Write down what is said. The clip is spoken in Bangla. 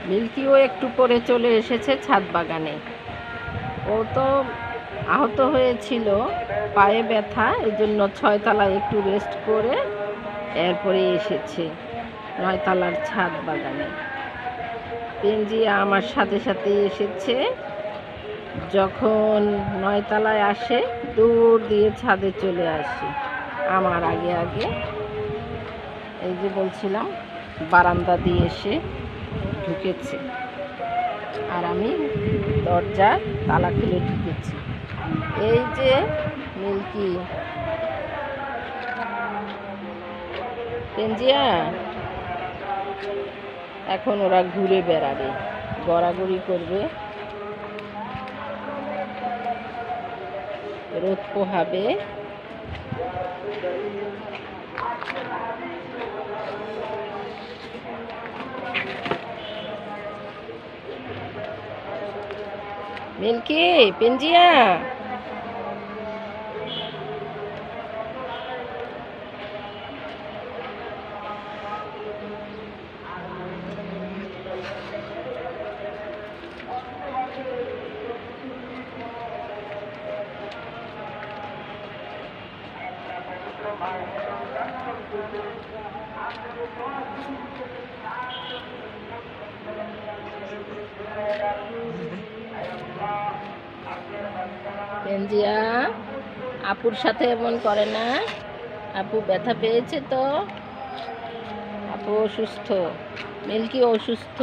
মিল্কিও একটু পরে চলে এসেছে ছাদ বাগানে। ও তো আহত হয়েছিল, পায়ে ব্যথা, এই জন্য 6 তলায় একটু রেস্ট করে এরপরে এসেছে 9 তলার ছাদ বাগানে। পেঞ্জিয়া আমার সাথে সাথে এসেছে। যখন 9 তলায় আসে দৌড় দিয়ে ছাদে চলে আসে আমার আগে আগে। এই যে বলছিলাম, বারান্দা দিয়ে এসে ঢুকেছে আর আমি দরজা তালা খুলে ঢুকেছি। এই যে মিল্কি, পেঞ্জিয়া, এখন ওরা ঘুরে বেড়াবে, গড়াগড়ি করবে, রোদ পোহাবে। মিল্কি, পেঞ্জিয়া, পেঞ্জিয়া আপুর সাথে এমন করে না। আপু ব্যথা পেয়েছে তো, আপু অসুস্থ, মিল্কি অসুস্থ।